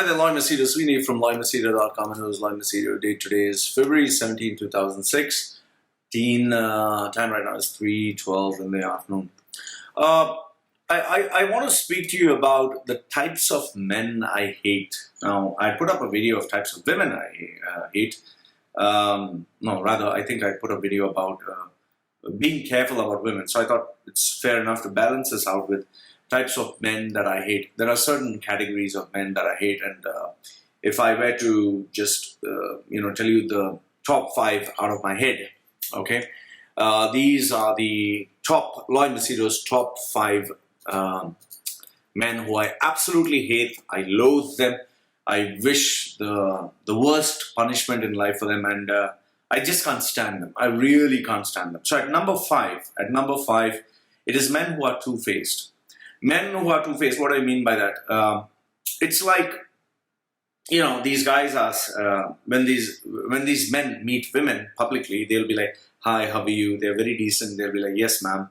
Hi there, Loy Machedo, Sweeney from LoyMachedo.com, and who's Loy Machedo. Date today is February 17, 2006. Time right now is 3:12 in the afternoon. I want to speak to you about the types of men I hate. Now, I put up a video of types of women I hate. I think I put a video about being careful about women. So I thought it's fair enough to balance this out with types of men that I hate. There are certain categories of men that I hate, and if I were to just tell you the top 5 out of my head, okay, these are the top Loy Machedo's top 5 men who I absolutely hate. I loathe them. I wish the worst punishment in life for them, and I just can't stand them. I really can't stand them. So at number 5, it is men who are two-faced. Men who are two-faced, what do I mean by that? It's like, these guys are, when these men meet women publicly, they'll be like, hi, how are you? They're very decent. They'll be like, yes, ma'am.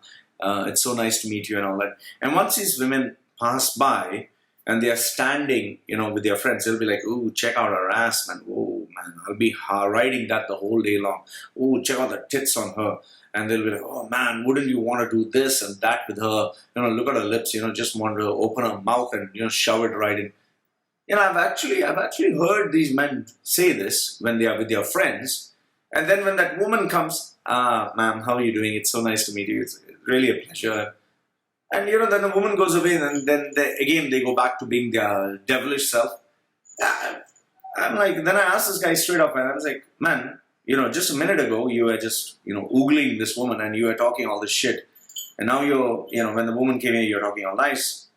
It's so nice to meet you and all that. And once these women pass by and they are standing, with their friends, they'll be like, ooh, check out her ass, man. Oh, man, I'll be riding that the whole day long. Ooh, check out the tits on her. And they'll be like, oh man, wouldn't you want to do this and that with her? Look at her lips, just want to open her mouth and, shove it right in. I've actually heard these men say this when they are with their friends. And then when that woman comes, ma'am, how are you doing? It's so nice to meet you. It's really a pleasure. And, then the woman goes away and then they go back to being their devilish self. I'm like, then I asked this guy straight up and I was like, man, just a minute ago, you were just, oogling this woman and you were talking all this shit. And now when the woman came here, you're talking all nice.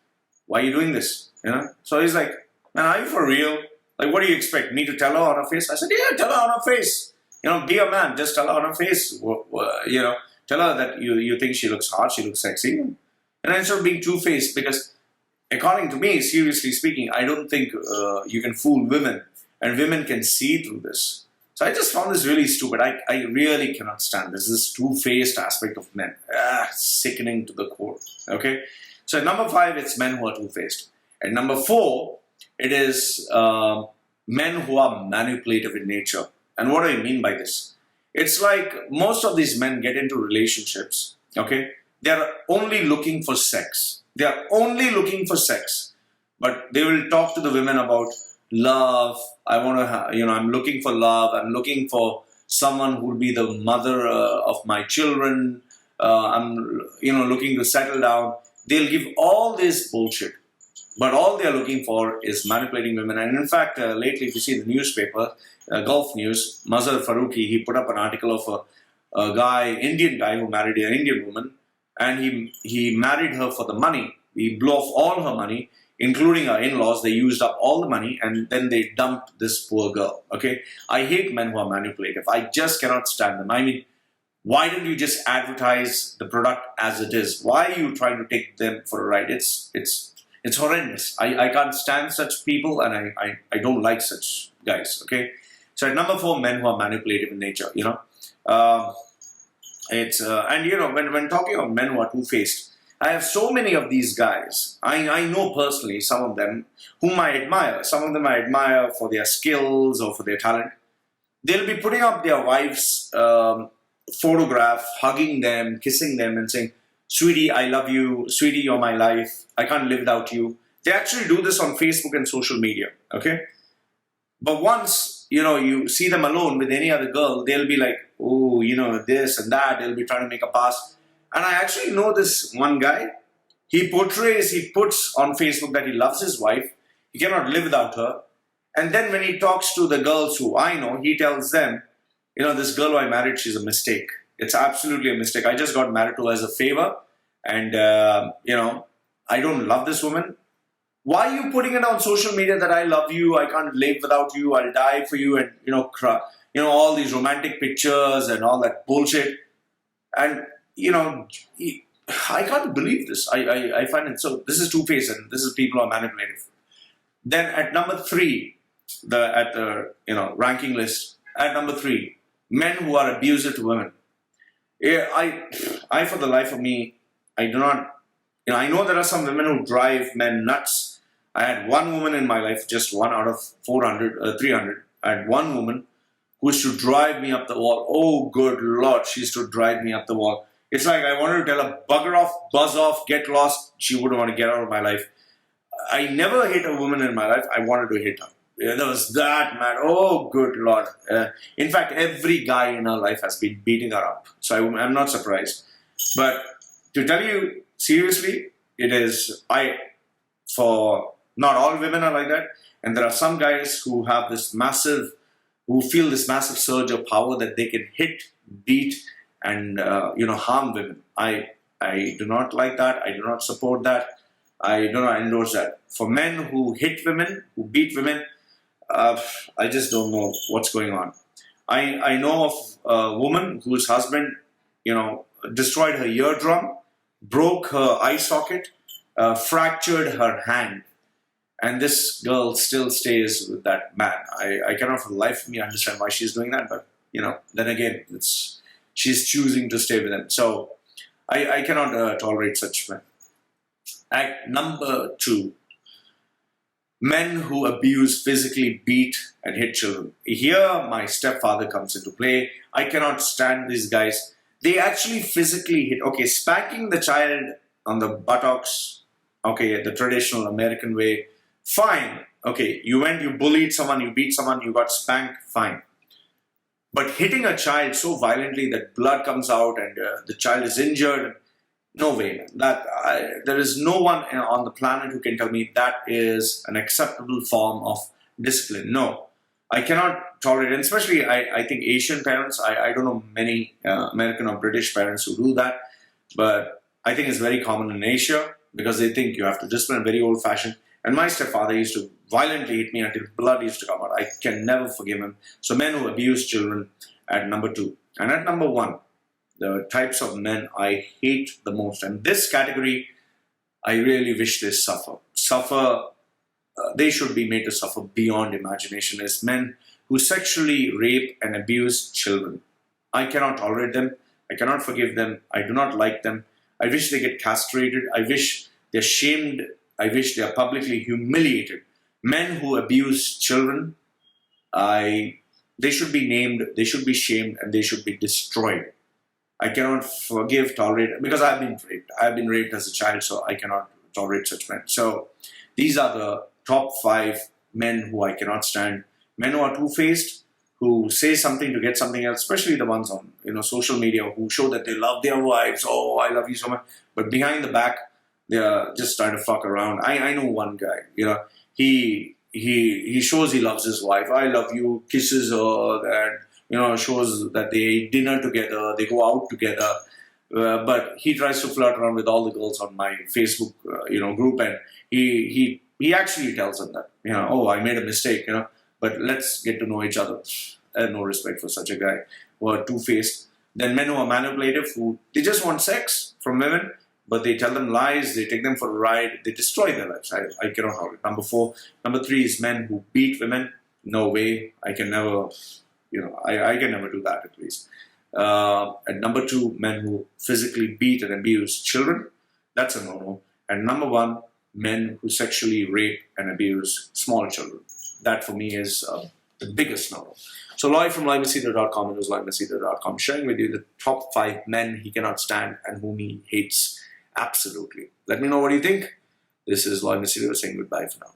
Why are you doing this? So he's like, man, are you for real? Like, what do you expect? Me to tell her on her face? I said, yeah, tell her on her face. Be a man. Just tell her on her face. Tell her that you think she looks hot, she looks sexy. And instead of being two-faced, because according to me, seriously speaking, I don't think you can fool women. And women can see through this. So I just found this really stupid. I really cannot stand this two-faced aspect of men. Sickening to the core. Okay? So at number 5, it's men who are two-faced. At number 4, it is men who are manipulative in nature. And what do I mean by this? It's like most of these men get into relationships, okay? They're only looking for sex. They're only looking for sex. But they will talk to the women about love. I want to, I'm looking for love. I'm looking for someone who will be the mother of my children. I'm, looking to settle down. They'll give all this bullshit. But all they're looking for is manipulating women. And in fact, lately, if you see the newspaper, Gulf News, Mazhar Farooqi, he put up an article of a Indian guy who married an Indian woman. And he married her for the money. He blew off all her money, including her in-laws. They used up all the money and then they dumped this poor girl. Okay, I hate men who are manipulative. I just cannot stand them. I mean, why don't you just advertise the product as it is? Why are you trying to take them for a ride? It's horrendous. I can't stand such people, and I don't like such guys. Okay, so at number 4, men who are manipulative in nature. When talking of men who are two-faced, I have so many of these guys. I know personally some of them whom I admire. Some of them I admire for their skills or for their talent. They'll be putting up their wife's photograph, hugging them, kissing them and saying, sweetie, I love you. Sweetie, you're my life. I can't live without you. They actually do this on Facebook and social media. Okay? But once, you see them alone with any other girl, they'll be like, oh, this and that. They'll be trying to make a pass. And I actually know this one guy. He puts on Facebook that he loves his wife. He cannot live without her. And then when he talks to the girls who I know, he tells them, this girl who I married, she's a mistake. It's absolutely a mistake. I just got married to her as a favor. And, I don't love this woman. Why are you putting it on social media that I love you, I can't live without you, I'll die for you, and, all these romantic pictures and all that bullshit. And, I can't believe this. I find it so, this is two-faced and this is people who are manipulative. Then at number 3, ranking list, at number 3, men who are abusive to women. Yeah, I for the life of me, I do not, I know there are some women who drive men nuts. I had one woman in my life, just one out of 300. I had one woman who used to drive me up the wall. Oh, good Lord, she used to drive me up the wall. It's like I wanted to tell her, bugger off, buzz off, get lost. She wouldn't want to get out of my life. I never hit a woman in my life. I wanted to hit her. Yeah, there was that mad. Oh, good Lord. In fact, every guy in her life has been beating her up. So I'm not surprised. But to tell you seriously, it is, for not all women are like that. And there are some guys who have who feel this massive surge of power that they can hit, beat, and, harm women. I do not like that. I do not support that. I do not endorse that. For men who hit women, who beat women, I just don't know what's going on. I know of a woman whose husband, destroyed her eardrum, broke her eye socket, fractured her hand, and this girl still stays with that man. I cannot for the life of me understand why she's doing that, but then again, she's choosing to stay with him. So I cannot tolerate such men. Act number 2. Men who abuse, physically beat, and hit children. Here, my stepfather comes into play. I cannot stand these guys. They actually physically hit. Okay, spanking the child on the buttocks, okay, the traditional American way, fine. Okay, you bullied someone, you beat someone, you got spanked, fine. But hitting a child so violently that blood comes out and the child is injured, no way. There is no one on the planet who can tell me that is an acceptable form of discipline. No, I cannot tolerate it. And especially, I think Asian parents, I don't know many American or British parents who do that, but I think it's very common in Asia because they think you have to discipline, very old-fashioned. And my stepfather used to violently hit me until blood used to come out. I can never forgive him. So men who abuse children at number 2. And at number 1, the types of men I hate the most. And this category, I really wish they suffer. They should be made to suffer beyond imagination, is men who sexually rape and abuse children. I cannot tolerate them. I cannot forgive them. I do not like them. I wish they get castrated. I wish they're shamed. I wish they are publicly humiliated. Men who abuse children, they should be named, they should be shamed, and they should be destroyed. I cannot tolerate, because I've been raped. I've been raped as a child, so I cannot tolerate such men. So these are the top 5 men who I cannot stand. Men who are two-faced, who say something to get something else, especially the ones on social media who show that they love their wives. Oh, I love you so much. But behind the back, they are just trying to fuck around. I know one guy, he shows he loves his wife. I love you, kisses her, and shows that they eat dinner together, they go out together. But he tries to flirt around with all the girls on my Facebook, group, and he actually tells them that, oh, I made a mistake, but let's get to know each other. I have no respect for such a guy who are two-faced. Then men who are manipulative, who they just want sex from women, but they tell them lies, they take them for a ride, they destroy their lives. I cannot have it. Number 4. Number 3 is men who beat women. No way. I can never, I can never do that at least. And number 2, men who physically beat and abuse children. That's a no-no. And number 1, men who sexually rape and abuse small children. That for me is the biggest no-no. So Loy from LoyMachedo.com and LoyMachedo.com sharing with you the top 5 men he cannot stand and whom he hates absolutely. Let me know what you think. This is Loy Machedo saying goodbye for now.